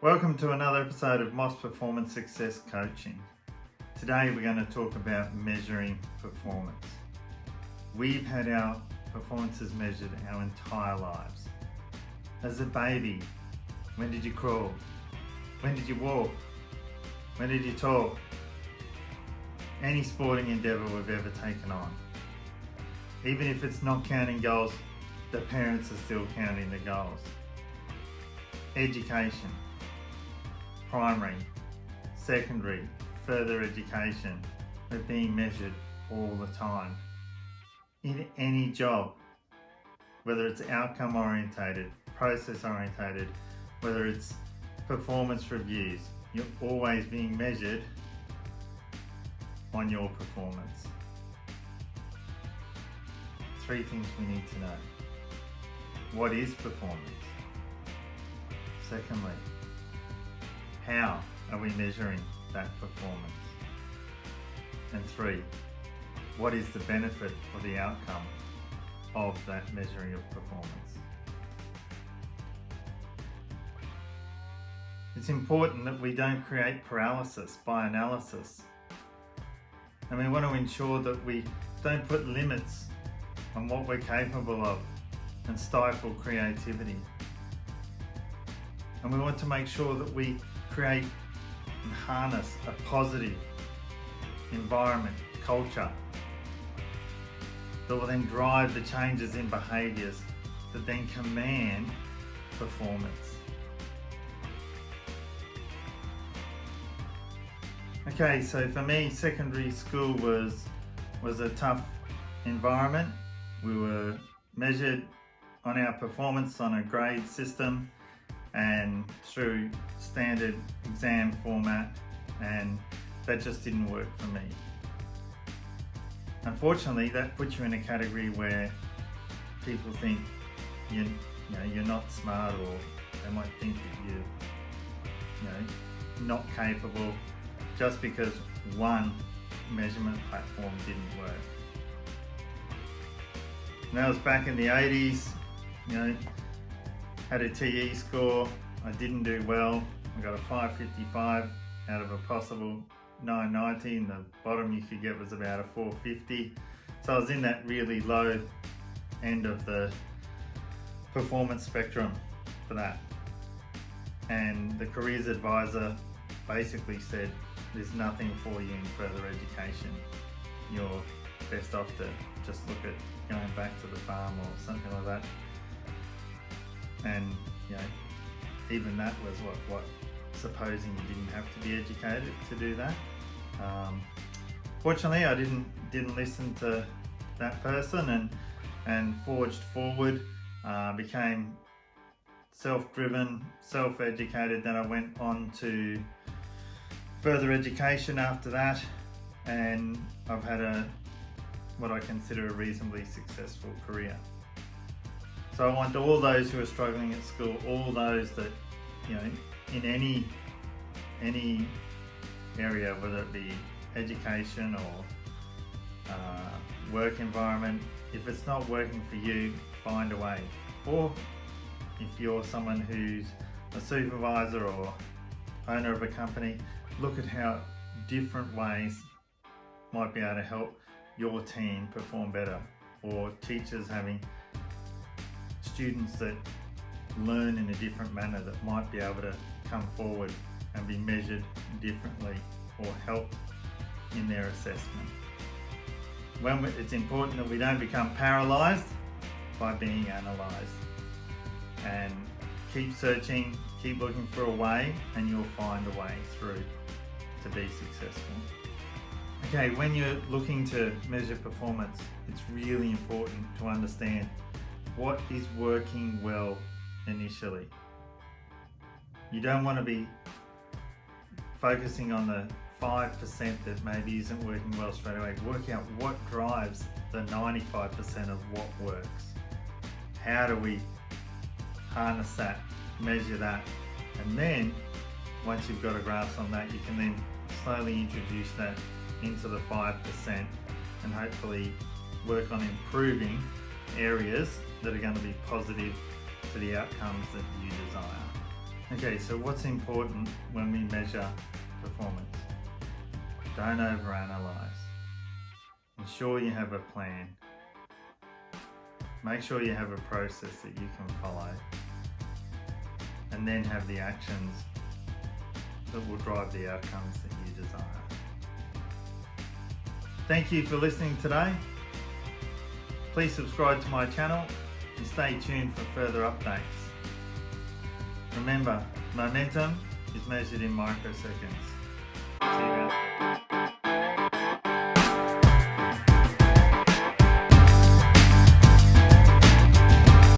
Welcome to another episode of Moss Performance Success Coaching. Today we're going to talk about measuring performance. We've had our performances measured our entire lives. As a baby, when did you crawl? When did you walk? When did you talk? Any sporting endeavour we've ever taken on. Even if it's not counting goals, the parents are still counting the goals. Education. Primary, secondary, further education are being measured all the time. In any job, whether it's outcome orientated, process orientated, whether it's performance reviews, you're always being measured on your performance. Three things we need to know. What is performance? Secondly, how are we measuring that performance? And three, what is the benefit or the outcome of that measuring of performance? It's important that we don't create paralysis by analysis. And we want to ensure that we don't put limits on what we're capable of and stifle creativity. And we want to make sure that we create and harness a positive environment, culture, that will then drive the changes in behaviours that then command performance. Okay, so for me, secondary school was a tough environment. We were measured on our performance on a grade system and through standard exam format, and that just didn't work for me. Unfortunately, that puts you in a category where people think you're not smart, or they might think that you're not capable just because one measurement platform didn't work. And that was back in the 80s. Had a TE score, I didn't do well. I got a 555 out of a possible 990, and the bottom you could get was about a 450. So I was in that really low end of the performance spectrum for that. And the careers advisor basically said, there's nothing for you in further education. You're best off to just look at going back to the farm or something like that. And even that was what supposing you didn't have to be educated to do that. Fortunately, I didn't listen to that person and forged forward, became self-driven, self-educated. Then I went on to further education after that, and I've had what I consider a reasonably successful career. So I want all those who are struggling at school, all those that, in any area, whether it be education or work environment, if it's not working for you, find a way. Or if you're someone who's a supervisor or owner of a company, look at how different ways might be able to help your team perform better, or teachers having students that learn in a different manner that might be able to come forward and be measured differently or helped in their assessment. It's important that we don't become paralysed by being analysed, and keep searching, keep looking for a way, and you'll find a way through to be successful. Okay, when you're looking to measure performance, it's really important to understand what is working well initially. You don't want to be focusing on the 5% that maybe isn't working well straight away. Work out what drives the 95% of what works. How do we harness that, measure that, and then once you've got a grasp on that, you can then slowly introduce that into the 5% and hopefully work on improving areas that are going to be positive to the outcomes that you desire. Okay, so what's important when we measure performance? Don't overanalyze. Ensure you have a plan. Make sure you have a process that you can follow, and then have the actions that will drive the outcomes that you desire. Thank you for listening today. Please subscribe to my channel and stay tuned for further updates. Remember, momentum is measured in microseconds. See you out there.